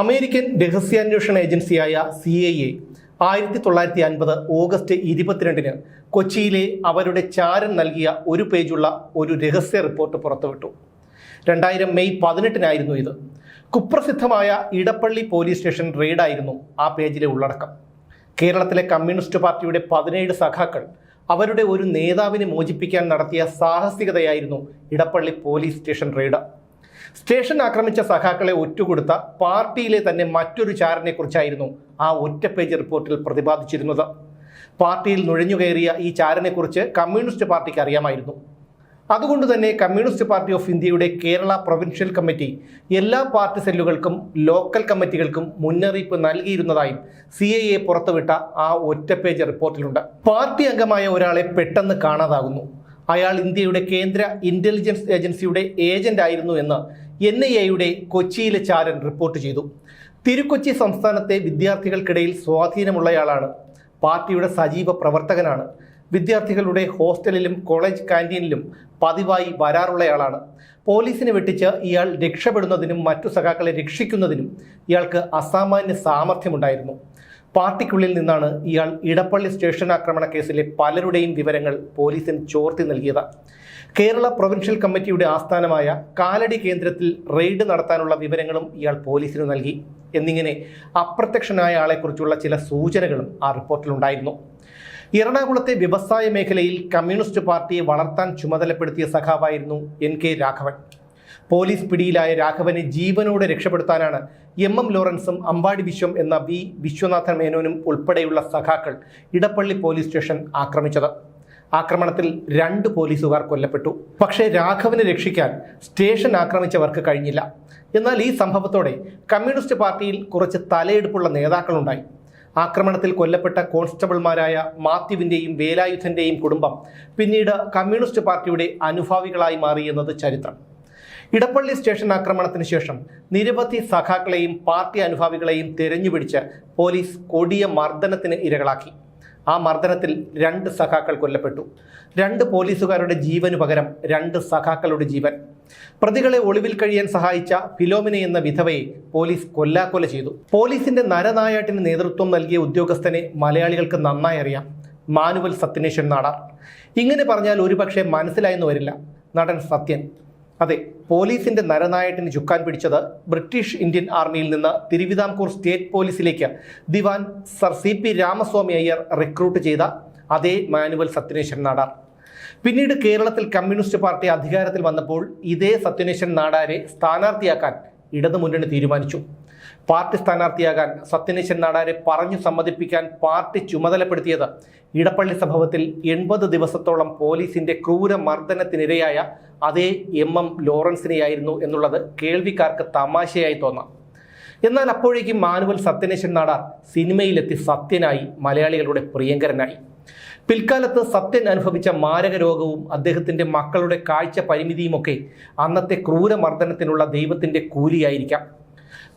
American രഹസ്യാന്വേഷണ ഏജൻസിയായ CIA 1950 August 22-ന് കൊച്ചിയിലെ അവരുടെ ചാരൻ നൽകിയ ഒരു പേജുള്ള ഒരു രഹസ്യ റിപ്പോർട്ട് പുറത്തുവിട്ടു. 2000 മെയ് 18-നായിരുന്നു ഇത്. കുപ്രസിദ്ധമായ ഇടപ്പള്ളി പോലീസ് സ്റ്റേഷൻ റെയ്ഡായിരുന്നു ആ പേജിലെ ഉള്ളടക്കം. കേരളത്തിലെ കമ്മ്യൂണിസ്റ്റ് പാർട്ടിയുടെ 17 സഖാക്കൾ അവരുടെ ഒരു നേതാവിനെ മോചിപ്പിക്കാൻ നടത്തിയ സാഹസികതയായിരുന്നു Edappally police station raid. Station ആക്രമിച്ച സഖാക്കളെ ഒറ്റുകൊടുത്ത പാർട്ടിയിലെ തന്നെ മറ്റൊരു ചാരനെക്കുറിച്ചായിരുന്നു ആ ഒറ്റ പേജ് റിപ്പോർട്ടിൽ പ്രതിപാദിച്ചിരുന്നത്. പാർട്ടിയിൽ നുഴഞ്ഞുകയറിയ ഈ ചാരനെക്കുറിച്ച് കമ്മ്യൂണിസ്റ്റ് പാർട്ടിക്ക് അറിയാമായിരുന്നു. അതുകൊണ്ട് തന്നെ കമ്മ്യൂണിസ്റ്റ് പാർട്ടി ഓഫ് ഇന്ത്യയുടെ കേരള പ്രൊവിൻഷ്യൽ കമ്മിറ്റി എല്ലാ പാർട്ടി സെല്ലുകൾക്കും ലോക്കൽ കമ്മിറ്റികൾക്കും മുന്നറിയിപ്പ് നൽകിയിരുന്നതായും CIA പുറത്തുവിട്ട ആ ഒറ്റ പേജ് റിപ്പോർട്ടിലുണ്ട്. പാർട്ടി അംഗമായ ഒരാളെ പെട്ടെന്ന് കാണാതാകുന്നു. അയാൾ ഇന്ത്യയുടെ കേന്ദ്ര ഇന്റലിജൻസ് ഏജൻസിയുടെ ഏജന്റ് ആയിരുന്നു എന്ന് NIA-യുടെ കൊച്ചിയിലെ ചാരൻ റിപ്പോർട്ട് ചെയ്തു. തിരുക്കൊച്ചി സംസ്ഥാനത്തെ വിദ്യാർത്ഥികൾക്കിടയിൽ സ്വാധീനമുള്ളയാളാണ്. പാർട്ടിയുടെ സജീവ പ്രവർത്തകനാണ്. വിദ്യാർത്ഥികളുടെ ഹോസ്റ്റലിലും കോളേജ് ക്യാൻറ്റീനിലും പതിവായി വരാറുള്ളയാളാണ്. പോലീസിനെ വെട്ടിച്ച് ഇയാൾ രക്ഷപ്പെടുന്നതിനും മറ്റു സഖാക്കളെ രക്ഷിക്കുന്നതിനും ഇയാൾക്ക് അസാമാന്യ സാമർഥ്യമുണ്ടായിരുന്നു. പാർട്ടിക്കുള്ളിൽ നിന്നാണ് ഇയാൾ ഇടപ്പള്ളി സ്റ്റേഷൻ ആക്രമണ കേസിലെ പലരുടെയും വിവരങ്ങൾ പോലീസിന് ചോർത്തി നൽകിയത്. കേരള പ്രൊവിൻഷ്യൽ കമ്മിറ്റിയുടെ ആസ്ഥാനമായ കാലടി കേന്ദ്രത്തിൽ റെയ്ഡ് നടത്താനുള്ള വിവരങ്ങളും ഇയാൾ പോലീസിന് നൽകി. എന്നിങ്ങനെ അപ്രത്യക്ഷനായ ആളെക്കുറിച്ചുള്ള ചില സൂചനകളും ആ റിപ്പോർട്ടിലുണ്ടായിരുന്നു. എറണാകുളത്തെ വ്യവസായ മേഖലയിൽ കമ്മ്യൂണിസ്റ്റ് പാർട്ടിയെ വളർത്താൻ ചുമതലപ്പെടുത്തിയ സഖാവായിരുന്നു NK രാഘവൻ. പോലീസ് പിടിയിലായ രാഘവനെ ജീവനോടെ രക്ഷപ്പെടുത്താനാണ് MM ലോറൻസും അമ്പാടി വിശ്വം എന്ന വിശ്വനാഥൻ മേനോനും ഉൾപ്പെടെയുള്ള സഖാക്കൾ ഇടപ്പള്ളി പോലീസ് സ്റ്റേഷൻ ആക്രമിച്ചത്. ആക്രമണത്തിൽ 2 പോലീസുകാർ കൊല്ലപ്പെട്ടു. പക്ഷേ രാഘവനെ രക്ഷിക്കാൻ സ്റ്റേഷൻ ആക്രമിച്ചവർക്ക് കഴിഞ്ഞില്ല. എന്നാൽ ഈ സംഭവത്തോടെ കമ്മ്യൂണിസ്റ്റ് പാർട്ടിയിൽ കുറച്ച് തലയെടുപ്പുള്ള നേതാക്കളുണ്ടായി. ആക്രമണത്തിൽ കൊല്ലപ്പെട്ട കോൺസ്റ്റബിൾമാരായ മാത്യുവിൻ്റെയും വേലായുധൻ്റെയും കുടുംബം പിന്നീട് കമ്മ്യൂണിസ്റ്റ് പാർട്ടിയുടെ അനുഭാവികളായി മാറിയെന്നത് ചരിത്രം. ഇടപ്പള്ളി സ്റ്റേഷൻ ആക്രമണത്തിന് ശേഷം നിരവധി സഖാക്കളെയും പാർട്ടി അനുഭാവികളെയും തിരഞ്ഞുപിടിച്ച് പോലീസ് കൊടിയ മർദ്ദനത്തിന് ഇരകളാക്കി. ആ മർദ്ദനത്തിൽ 2 സഖാക്കൾ കൊല്ലപ്പെട്ടു. 2 പോലീസുകാരുടെ ജീവനു പകരം 2 സഖാക്കളുടെ ജീവൻ. പ്രതികളെ ഒളിവിൽ കഴിയാൻ സഹായിച്ച ഫിലോമിന എന്ന വിധവയെ പോലീസ് കൊല്ലാക്കൊല ചെയ്തു. പോലീസിന്റെ നരനായാട്ടിന് നേതൃത്വം നൽകിയ ഉദ്യോഗസ്ഥനെ മലയാളികൾക്ക് നന്നായി അറിയാം. മാനുവൽ സത്യനേശൻ നാടാർ. ഇങ്ങനെ പറഞ്ഞാൽ ഒരുപക്ഷെ മനസ്സിലായെന്ന് വരില്ല. നടൻ സത്യൻ. അതെ, പോലീസിന്റെ നരനായട്ടിന് ചുക്കാൻ പിടിച്ചത് ബ്രിട്ടീഷ് ഇന്ത്യൻ ആർമിയിൽ നിന്ന് തിരുവിതാംകൂർ സ്റ്റേറ്റ് പോലീസിലേക്ക് ദിവാൻ sir CP Ramaswamy Iyer recruit ചെയ്ത അതേ മാനുവൽ സത്യനേശൻ നാടാർ. പിന്നീട് കേരളത്തിൽ കമ്മ്യൂണിസ്റ്റ് പാർട്ടി അധികാരത്തിൽ വന്നപ്പോൾ ഇതേ സത്യനേശൻ നാടാരെ സ്ഥാനാർത്ഥിയാക്കാൻ ഇടതുമുന്നണി തീരുമാനിച്ചു. പാർട്ടി സ്ഥാനാർത്ഥിയാകാൻ സത്യനേശൻ നാടാരെ പറഞ്ഞു സമ്മതിപ്പിക്കാൻ പാർട്ടി ചുമതലപ്പെടുത്തിയത് ഇടപ്പള്ളി സംഭവത്തിൽ 80 ദിവസത്തോളം പോലീസിന്റെ ക്രൂര മർദ്ദനത്തിനിരയായ അതേ MM ലോറൻസിനെയായിരുന്നു എന്നുള്ളത് കേൾവിക്കാർക്ക് തമാശയായി തോന്നാം. എന്നാൽ അപ്പോഴേക്കും മാനുവൽ സത്യനേശൻ നാടാർ സിനിമയിലെത്തി സത്യനായി, മലയാളികളുടെ പ്രിയങ്കരനായി. പിൽക്കാലത്ത് സത്യൻ അനുഭവിച്ച മാരക രോഗവും അദ്ദേഹത്തിൻ്റെ മക്കളുടെ കാഴ്ച പരിമിതിയുമൊക്കെ അന്നത്തെ ക്രൂരമർദ്ദനത്തിനുള്ള ദൈവത്തിൻ്റെ കൂലിയായിരിക്കാം.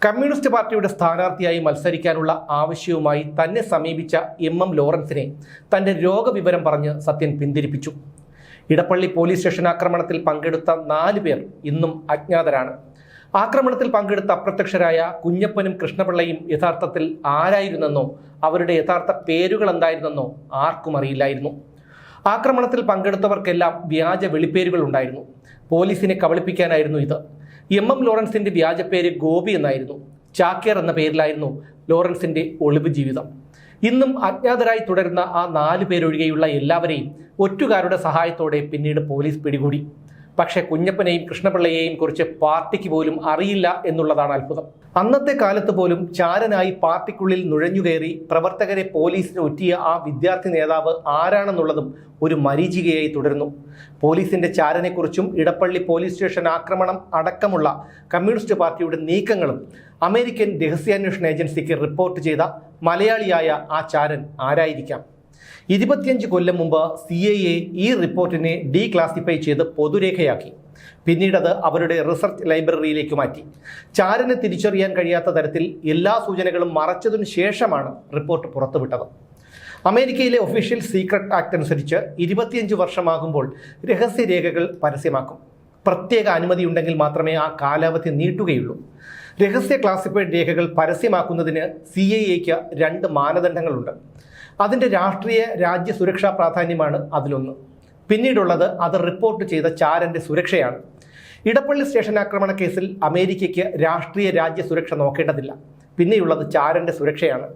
കമ്മ്യൂണിസ്റ്റ് പാർട്ടിയുടെ സ്ഥാനാർത്ഥിയായി മത്സരിക്കാനുള്ള ആവശ്യവുമായി തന്നെ സമീപിച്ച MM ലോറൻസിനെ തൻ്റെ രോഗവിവരം പറഞ്ഞ് സത്യൻ പിന്തിരിപ്പിച്ചു. ഇടപ്പള്ളി പോലീസ് സ്റ്റേഷൻ ആക്രമണത്തിൽ പങ്കെടുത്ത 4 പേർ ഇന്നും അജ്ഞാതരാണ്. ആക്രമണത്തിൽ പങ്കെടുത്ത അപ്രത്യക്ഷരായ കുഞ്ഞപ്പനും കൃഷ്ണപിള്ളയും യഥാർത്ഥത്തിൽ ആരായിരുന്നെന്നോ അവരുടെ യഥാർത്ഥ പേരുകൾ എന്തായിരുന്നെന്നോ ആർക്കും അറിയില്ലായിരുന്നു. ആക്രമണത്തിൽ പങ്കെടുത്തവർക്കെല്ലാം വ്യാജ വെളിപ്പേരുകൾ ഉണ്ടായിരുന്നു. പോലീസിനെ കബളിപ്പിക്കാനായിരുന്നു ഇത്. MM ലോറൻസിന്റെ വ്യാജപ്പേര് ഗോപി എന്നായിരുന്നു. ചാക്യാർ എന്ന പേരിലായിരുന്നു ലോറൻസിന്റെ ഒളിവ് ജീവിതം. ഇന്നും അജ്ഞാതരായി തുടരുന്ന ആ 4 പേരൊഴികെയുള്ള എല്ലാവരെയും ഒറ്റുകാരുടെ സഹായത്തോടെ പിന്നീട് പോലീസ് പിടികൂടി. പക്ഷേ കുഞ്ഞപ്പനെയും കൃഷ്ണപിള്ളയെയും കുറിച്ച് പാർട്ടിക്ക് പോലും അറിയില്ല എന്നുള്ളതാണ് അത്ഭുതം. അന്നത്തെ കാലത്ത് പോലും ചാരനായി പാർട്ടിക്കുള്ളിൽ നുഴഞ്ഞുകയറി പ്രവർത്തകരെ പോലീസിന് ഒറ്റിയ ആ വിദ്യാർത്ഥി നേതാവ് ആരാണെന്നുള്ളതും ഒരു മരീചികയായി തുടരുന്നു. പോലീസിന്റെ ചാരനെക്കുറിച്ചും ഇടപ്പള്ളി പോലീസ് സ്റ്റേഷൻ ആക്രമണം അടക്കമുള്ള കമ്മ്യൂണിസ്റ്റ് പാർട്ടിയുടെ നീക്കങ്ങളും അമേരിക്കൻ രഹസ്യാന്വേഷണ ഏജൻസിക്ക് റിപ്പോർട്ട് ചെയ്ത മലയാളിയായ ആ ചാരൻ ആരായിരിക്കാം? 25 കൊല്ലം മുമ്പ് CIA ഈ റിപ്പോർട്ടിനെ ഡീക്ലാസിഫൈ ചെയ്ത് പൊതുരേഖയാക്കി. പിന്നീടത് അവരുടെ റിസർച്ച് ലൈബ്രറിയിലേക്ക് മാറ്റി. ചാരനെ തിരിച്ചറിയാൻ കഴിയാത്ത തരത്തിൽ എല്ലാ സൂചനകളും മറച്ചതിനു ശേഷമാണ് റിപ്പോർട്ട് പുറത്തുവിട്ടത്. അമേരിക്കയിലെ ഒഫീഷ്യൽ സീക്രട്ട് ആക്ട് അനുസരിച്ച് 25 വർഷമാകുമ്പോൾ രഹസ്യരേഖകൾ പരസ്യമാക്കും. പ്രത്യേക അനുമതി ഉണ്ടെങ്കിൽ മാത്രമേ ആ കാലാവധി നീട്ടുകയുള്ളൂ. രഹസ്യ ക്ലാസിഫൈഡ് രേഖകൾ പരസ്യമാക്കുന്നതിന് CIAക്ക് 2 മാനദണ്ഡങ്ങളുണ്ട്. അതിൻ്റെ രാഷ്ട്രീയ രാജ്യ സുരക്ഷാ പ്രാധാന്യമാണ് അതിലൊന്ന്. പിന്നീടുള്ളത് അത് റിപ്പോർട്ട് ചെയ്ത ചാരൻ്റെ സുരക്ഷയാണ്. ഇടപ്പള്ളി സ്റ്റേഷൻ ആക്രമണ കേസിൽ അമേരിക്കയ്ക്ക് രാഷ്ട്രീയ രാജ്യ സുരക്ഷ നോക്കേണ്ടതില്ല. പിന്നെയുള്ളത് ചാരൻ്റെ സുരക്ഷയാണ്.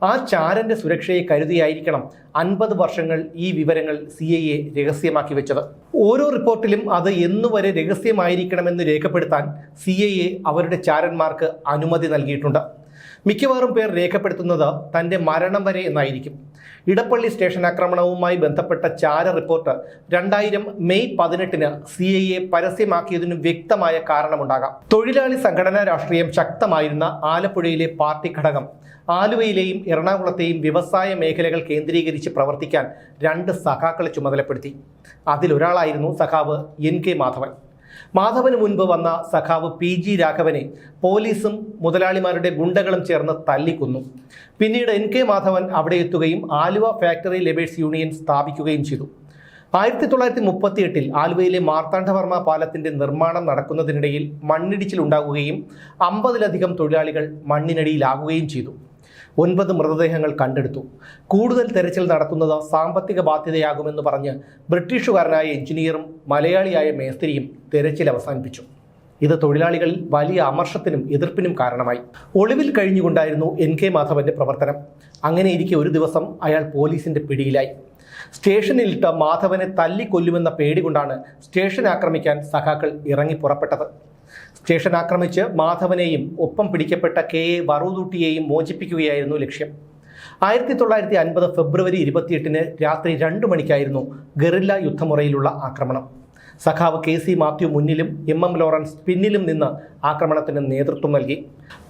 ആ ചാരൻ്റെ സുരക്ഷയെ കരുതിയായിരിക്കണം 50 വർഷങ്ങൾ ഈ വിവരങ്ങൾ CIA രഹസ്യമാക്കി വെച്ചത്. ഓരോ റിപ്പോർട്ടിലും അത് എന്നുവരെ രഹസ്യമായിരിക്കണമെന്ന് രേഖപ്പെടുത്താൻ CIA അവരുടെ ചാരന്മാർക്ക് അനുമതി നൽകിയിട്ടുണ്ട്. മിക്കവാറും പേർ രേഖപ്പെടുത്തുന്നത് തൻ്റെ മരണം വരെ എന്നായിരിക്കും. ഇടപ്പള്ളി സ്റ്റേഷൻ ആക്രമണവുമായി ബന്ധപ്പെട്ട ചാര റിപ്പോർട്ട് 2000 മെയ് 18 CIA പരസ്യമാക്കിയതിനു വ്യക്തമായ കാരണമുണ്ടാകാം. തൊഴിലാളി സംഘടനാ രാഷ്ട്രീയം ശക്തമായിരുന്ന ആലപ്പുഴയിലെ പാർട്ടി ഘടകം ആലുവയിലെയും എറണാകുളത്തെയും വ്യവസായ മേഖലകൾ കേന്ദ്രീകരിച്ച് പ്രവർത്തിക്കാൻ 2 സഖാക്കളെ ചുമതലപ്പെടുത്തി. അതിലൊരാളായിരുന്നു സഖാവ് NK മാധവൻ. മാധവന് മുൻപ് വന്ന സഖാവ് PG രാഘവനെ പോലീസും മുതലാളിമാരുടെ ഗുണ്ടകളും ചേർന്ന് തല്ലിക്കൊന്നു. പിന്നീട് NK മാധവൻ അവിടെ എത്തുകയും ആലുവ ഫാക്ടറി ലേബേഴ്സ് യൂണിയൻ സ്ഥാപിക്കുകയും ചെയ്തു. 1938 ആലുവയിലെ മാർത്താണ്ഡവർമ്മ പാലത്തിന്റെ നിർമ്മാണം നടക്കുന്നതിനിടയിൽ മണ്ണിടിച്ചിലുണ്ടാകുകയും 50-ലധികം തൊഴിലാളികൾ മണ്ണിനടിയിലാകുകയും ചെയ്തു. 9 മൃതദേഹങ്ങൾ കണ്ടെടുത്തു. കൂടുതൽ തെരച്ചിൽ നടത്തുന്നത് സാമ്പത്തിക ബാധ്യതയാകുമെന്ന് പറഞ്ഞ് ബ്രിട്ടീഷുകാരനായ എഞ്ചിനീയറും മലയാളിയായ മേസ്ത്രിയും തെരച്ചിൽ അവസാനിപ്പിച്ചു. ഇത് തൊഴിലാളികളിൽ വലിയ അമർഷത്തിനും എതിർപ്പിനും കാരണമായി. ഒളിവിൽ കഴിഞ്ഞുകൊണ്ടായിരുന്നു NK മാധവന്റെ പ്രവർത്തനം. അങ്ങനെയിരിക്കെ ഒരു ദിവസം അയാൾ പോലീസിന്റെ പിടിയിലായി. സ്റ്റേഷനിലിട്ട് മാധവനെ തല്ലിക്കൊല്ലുമെന്ന പേടി കൊണ്ടാണ് സ്റ്റേഷൻ ആക്രമിക്കാൻ സഖാക്കൾ ഇറങ്ങി പുറപ്പെട്ടത്. സ്റ്റേഷൻ ആക്രമിച്ച് മാധവനെയും ഒപ്പം പിടിക്കപ്പെട്ട KA വറൂദൂട്ടിയെയും മോചിപ്പിക്കുകയായിരുന്നു ലക്ഷ്യം. 1950 ഫെബ്രുവരി 28 രാത്രി 2 മണിക്കായിരുന്നു ഗറില്ല യുദ്ധമുറയിലുള്ള ആക്രമണം. സഖാവ് KC മാത്യു മുന്നിലും MM ലോറൻസ് പിന്നിലും നിന്ന് ആക്രമണത്തിന് നേതൃത്വം നൽകി.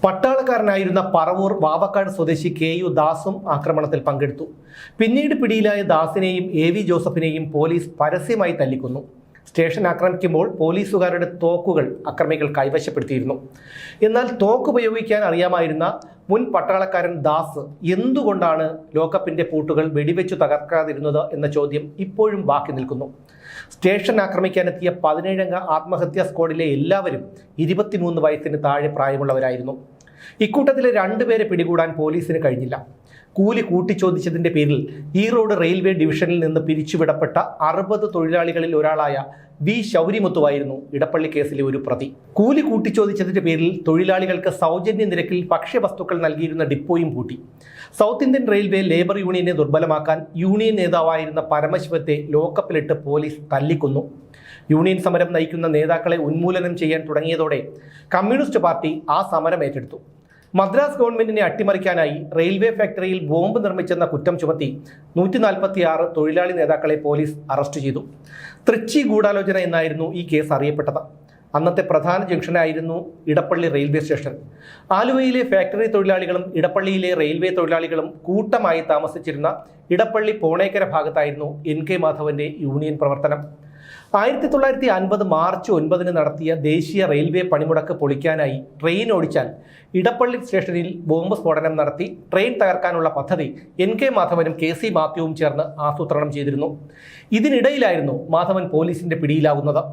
പട്ടാളക്കാരനായിരുന്ന പറവൂർ വാവക്കാട് സ്വദേശി KU ദാസും ആക്രമണത്തിൽ പങ്കെടുത്തു. പിന്നീട് പിടിയിലായ ദാസിനെയും AV ജോസഫിനെയും പോലീസ് പരസ്യമായി തല്ലിക്കൊന്നു. സ്റ്റേഷൻ ആക്രമിക്കുമ്പോൾ പോലീസുകാരുടെ തോക്കുകൾ അക്രമികൾ കൈവശപ്പെടുത്തിയിരുന്നു. എന്നാൽ തോക്ക് ഉപയോഗിക്കാൻ അറിയാമായിരുന്ന മുൻ പട്ടാളക്കാരൻ ദാസ് എന്തുകൊണ്ടാണ് ലോക്കപ്പിന്റെ പൂട്ടുകൾ വെടിവെച്ചു തകർക്കാതിരുന്നത് എന്ന ചോദ്യം ഇപ്പോഴും ബാക്കി നിൽക്കുന്നു. സ്റ്റേഷൻ ആക്രമിക്കാനെത്തിയ 17-അംഗ ആത്മഹത്യാ സ്ക്വാഡിലെ എല്ലാവരും 23 വയസ്സിന് താഴെ പ്രായമുള്ളവരായിരുന്നു. ഇക്കൂട്ടത്തിലെ 2 പേരെ പിടികൂടാൻ പോലീസിന് കഴിഞ്ഞില്ല. കൂലി കൂട്ടിച്ചോദിച്ചതിന്റെ പേരിൽ ഈറോഡ് റെയിൽവേ ഡിവിഷനിൽ നിന്ന് പിരിച്ചുവിടപ്പെട്ട 60 തൊഴിലാളികളിൽ ഒരാളായ V ശൗരിമുത്തുവായിരുന്നു ഇടപ്പള്ളി കേസിലെ ഒരു പ്രതി. കൂലി കൂട്ടിച്ചോദിച്ചതിന്റെ പേരിൽ തൊഴിലാളികൾക്ക് സൗജന്യ നിരക്കിൽ ഭക്ഷ്യവസ്തുക്കൾ നൽകിയിരുന്ന ഡിപ്പോയും പൂട്ടി. സൗത്ത് ഇന്ത്യൻ റെയിൽവേ ലേബർ യൂണിയനെ ദുർബലമാക്കാൻ യൂണിയൻ നേതാവായിരുന്ന പരമശിവത്തെ ലോക്കപ്പിലിട്ട് പോലീസ് തല്ലിക്കൊന്നു. യൂണിയൻ സമരം നയിക്കുന്ന നേതാക്കളെ ഉന്മൂലനം ചെയ്യാൻ തുടങ്ങിയതോടെ കമ്മ്യൂണിസ്റ്റ് പാർട്ടി ആ സമരം ഏറ്റെടുത്തു. മദ്രാസ് ഗവൺമെന്റിനെ അട്ടിമറിക്കാനായി റെയിൽവേ ഫാക്ടറിയിൽ ബോംബ് നിർമ്മിച്ചെന്ന കുറ്റം ചുമത്തി 146 തൊഴിലാളി നേതാക്കളെ പോലീസ് അറസ്റ്റ് ചെയ്തു. തൃച്ചി ഗൂഢാലോചന എന്നായിരുന്നു ഈ കേസ് അറിയപ്പെട്ടത്. അന്നത്തെ പ്രധാന ജംഗ്ഷനായിരുന്നു ഇടപ്പള്ളി റെയിൽവേ സ്റ്റേഷൻ. ആലുവയിലെ ഫാക്ടറി തൊഴിലാളികളും ഇടപ്പള്ളിയിലെ റെയിൽവേ തൊഴിലാളികളും കൂട്ടമായി താമസിച്ചിരുന്ന ഇടപ്പള്ളി പോണേക്കര ഭാഗത്തായിരുന്നു NK മാധവന്റെ യൂണിയൻ പ്രവർത്തനം. 1950 മാർച്ച് 9 നടത്തിയ ദേശീയ റെയിൽവേ പണിമുടക്ക് പൊളിക്കാനായി ട്രെയിൻ ഓടിച്ചാൽ ഇടപ്പള്ളി സ്റ്റേഷനിൽ ബോംബ് സ്ഫോടനം നടത്തി ട്രെയിൻ തകർക്കാനുള്ള പദ്ധതി NK മാധവനും KC മാത്യുവും ചേർന്ന് ആസൂത്രണം ചെയ്തിരുന്നു. ഇതിനിടയിലായിരുന്നു മാധവൻ പോലീസിന്റെ പിടിയിലാകുന്നത്.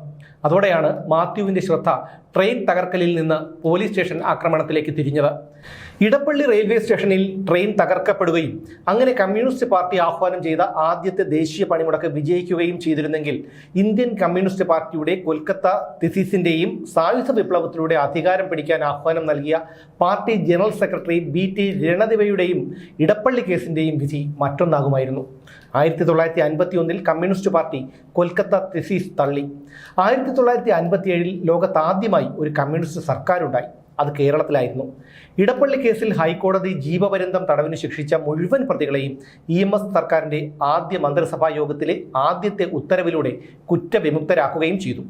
അതോടെയാണ് മാത്യുവിന്റെ ശ്രദ്ധ ട്രെയിൻ തകർക്കലിൽ നിന്ന് പോലീസ് സ്റ്റേഷൻ ആക്രമണത്തിലേക്ക് തിരിഞ്ഞത്. ഇടപ്പള്ളി റെയിൽവേ സ്റ്റേഷനിൽ ട്രെയിൻ തകർക്കപ്പെടുകയും അങ്ങനെ കമ്മ്യൂണിസ്റ്റ് പാർട്ടി ആഹ്വാനം ചെയ്ത ആദ്യത്തെ ദേശീയ പണിമുടക്ക് വിജയിക്കുകയും ചെയ്തിരുന്നെങ്കിൽ ഇന്ത്യൻ കമ്മ്യൂണിസ്റ്റ് പാർട്ടിയുടെ കൊൽക്കത്ത തിസീസിന്റെയും സായുധ വിപ്ലവത്തിലൂടെ അധികാരം പിടിക്കാൻ ആഹ്വാനം നൽകിയ പാർട്ടി ജനറൽ സെക്രട്ടറി BT രണദിവയുടെയും ഇടപ്പള്ളി കേസിന്റെയും വിധി മറ്റൊന്നാകുമായിരുന്നു. 1951 കമ്മ്യൂണിസ്റ്റ് പാർട്ടി കൊൽക്കത്ത തിസീസ് തള്ളി. 1957 ലോകത്താദ്യമായി ഒരു കമ്മ്യൂണിസ്റ്റ് സർക്കാരുണ്ടായി. അത് കേരളത്തിലായിരുന്നു. ഇടപ്പള്ളി കേസിൽ ഹൈക്കോടതി ജീവപര്യന്തം തടവിന് ശിക്ഷിച്ച മുഴുവൻ പ്രതികളെയും EMS സർക്കാരിന്റെ ആദ്യ മന്ത്രിസഭാ യോഗത്തിലെ ആദ്യത്തെ ഉത്തരവിലൂടെ കുറ്റവിമുക്തരാക്കുകയും ചെയ്തു.